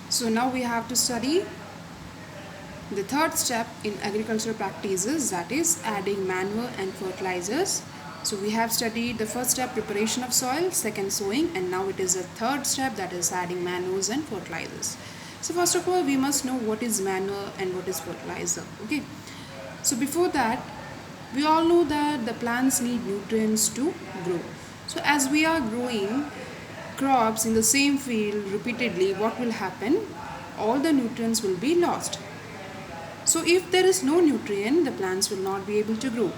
So now we have to study the third step in agricultural practices, that is adding manure and fertilizers. So we have studied the first step, preparation of soil, second sowing, and now it is the third step, that is adding manures and fertilizers. So first of all, we must know what is manure and what is fertilizer. Okay. So before that, we all know that the plants need nutrients to grow. So as we are growing crops in the same field repeatedly, what will happen? All the nutrients will be lost. So if there is no nutrient, the plants will not be able to grow.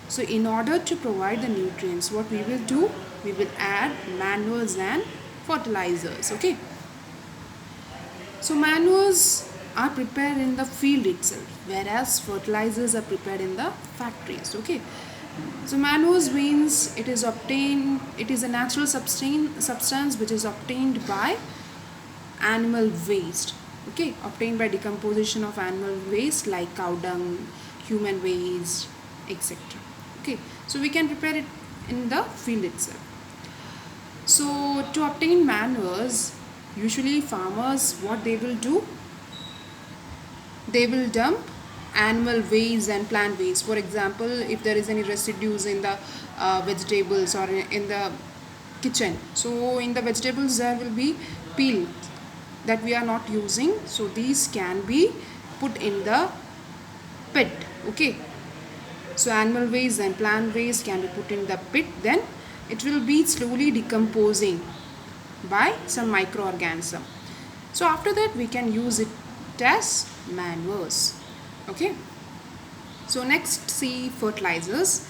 So in order to provide the nutrients, what we will do? We will add manures and fertilizers. Okay. So manures are prepared in the field itself, whereas fertilizers are prepared in the factories. Okay. So manures means it is a natural substance which is obtained by animal waste. Okay, obtained by decomposition of animal waste like cow dung, human waste, etc. Okay, so we can prepare it in the field itself. So to obtain manures, usually farmers, what they will do? They will dump animal waste and plant waste. For example, if there is any residues in the vegetables or in the kitchen, so in the vegetables there will be peel that we are not using, so these can be put in the pit. Okay, so animal waste and plant waste can be put in the pit, then it will be slowly decomposing by some microorganism. So after that we can use it as manures. Okay, so next, see fertilizers.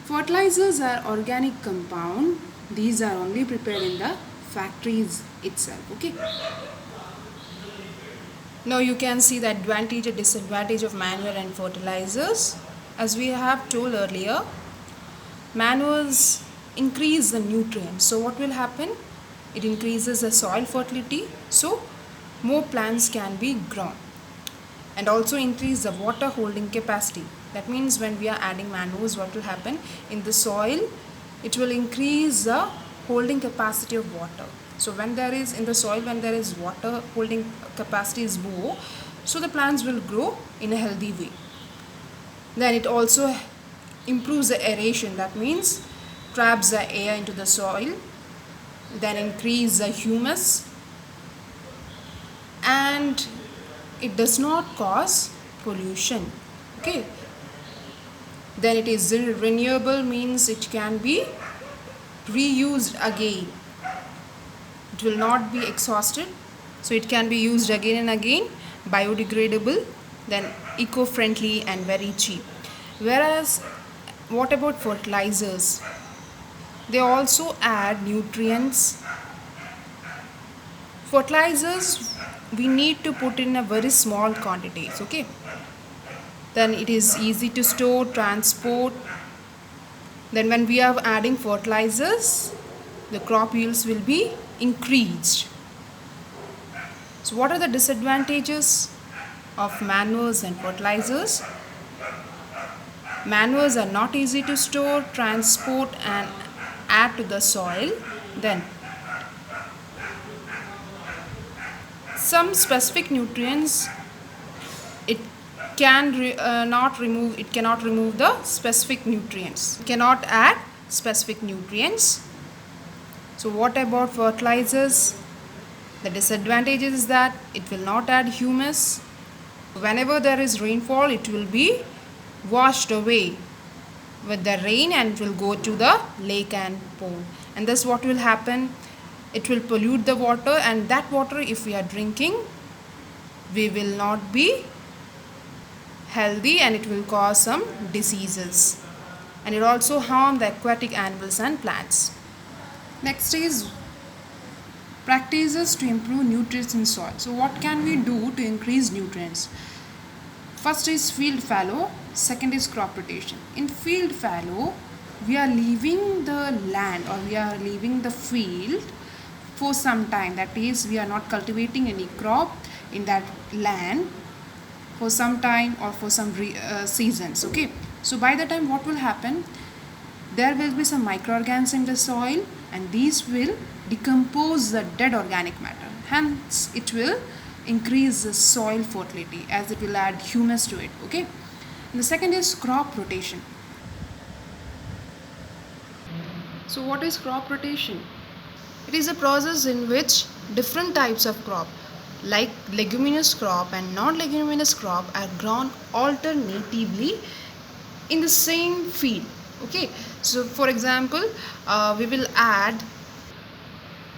Fertilizers are organic compound. These are only prepared in the factories itself. Okay, now you can see the advantage and disadvantage of manure and fertilizers. As we have told earlier, manures increase the nutrients. So what will happen? It increases the soil fertility, so more plants can be grown, and also increase the water holding capacity. That means when we are adding manures, what will happen in the soil? It will increase the holding capacity of water. So when there is in the soil, when there is water holding capacity is more, so the plants will grow in a healthy way. Then it also improves the aeration. That means traps the air into the soil, then increase the humus, and it does not cause pollution. Okay, then it is renewable, means it can be reused again. It will not be exhausted, so it can be used again and again, biodegradable, then eco-friendly and very cheap. Whereas what about fertilizers? They also add nutrients. Fertilizers we need to put in a very small quantities. Okay, then it is easy to store, transport. Then when we are adding fertilizers, the crop yields will be increased. So what are the disadvantages of manures and fertilizers? Manures are not easy to store, transport and add to the soil. Then some specific nutrients it cannot remove the specific nutrients. It cannot add specific nutrients. So what about fertilizers? The disadvantage is that it will not add humus. Whenever there is rainfall, it will be washed away with the rain and it will go to the lake and pond. And thus what will happen? It will pollute the water, and that water, if we are drinking, we will not be healthy and it will cause some diseases. And it also harm the aquatic animals and plants. Next is practices to improve nutrients in soil. So what can we do to increase nutrients? First is field fallow, second is crop rotation. In field fallow, we are leaving the land or we are leaving the field for some time. That is, we are not cultivating any crop in that land for some time or for some seasons. Okay, so by the time what will happen? There will be some microorganisms in the soil, and these will decompose the dead organic matter. hence it will increase the soil fertility as it will add humus to it. Okay, and the second is crop rotation. So what is crop rotation? It is a process in which different types of crop like leguminous crop and non-leguminous crop are grown alternatively in the same field. Okay, so for example, we will add,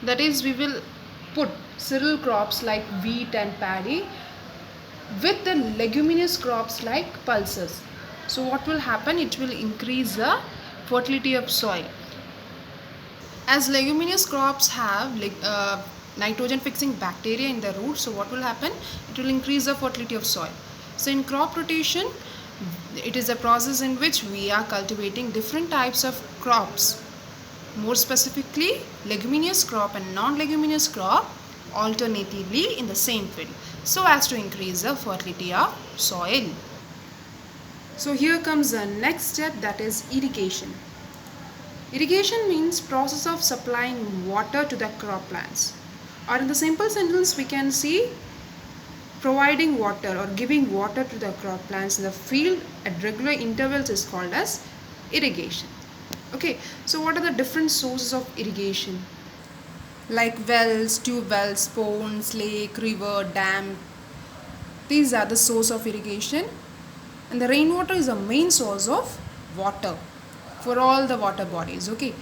that is we will put cereal crops like wheat and paddy with the leguminous crops like pulses. So what will happen, it will increase the fertility of soil. As leguminous crops have nitrogen fixing bacteria in the roots, so what will happen, it will increase the fertility of soil. So in crop rotation, it is a process in which we are cultivating different types of crops, more specifically leguminous crop and non-leguminous crop alternatively in the same field, so as to increase the fertility of soil. So here comes the next step, that is irrigation. Irrigation means process of supplying water to the crop plants, or in the simple sentence we can see providing water or giving water to the crop plants in the field at regular intervals is called as irrigation. Okay, so what are the different sources of irrigation? Like wells, tube wells, ponds, lake, river, dam. These are the source of irrigation, and the rainwater is the main source of water for all the water bodies. Okay,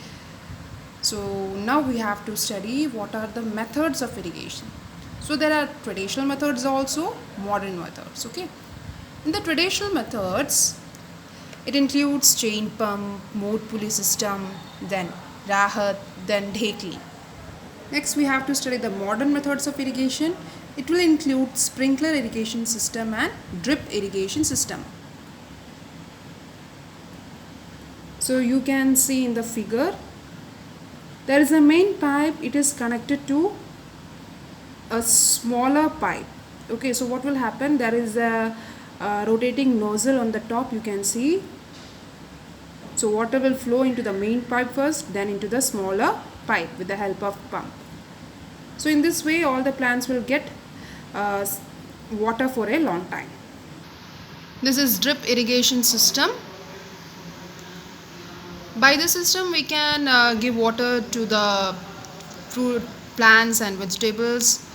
so now we have to study what are the methods of irrigation. So there are traditional methods also, modern methods. Okay, in the traditional methods, it includes chain pump, mode pulley system, then rahat, then dhekli. Next we have to study the modern methods of irrigation. It will include sprinkler irrigation system and drip irrigation system. So you can see in the figure, there is a main pipe, it is connected to a smaller pipe. Okay, so what will happen, there is a rotating nozzle on the top, you can see. So water will flow into the main pipe first, then into the smaller pipe with the help of pump. So in this way all the plants will get water for a long time. This is drip irrigation system. By this system we can give water to the fruit, plants and vegetables.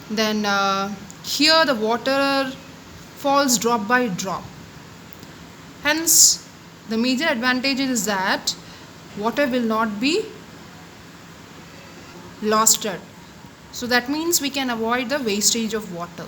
Then here the water falls drop by drop. Hence the major advantage is that water will not be lost. So that means we can avoid the wastage of water.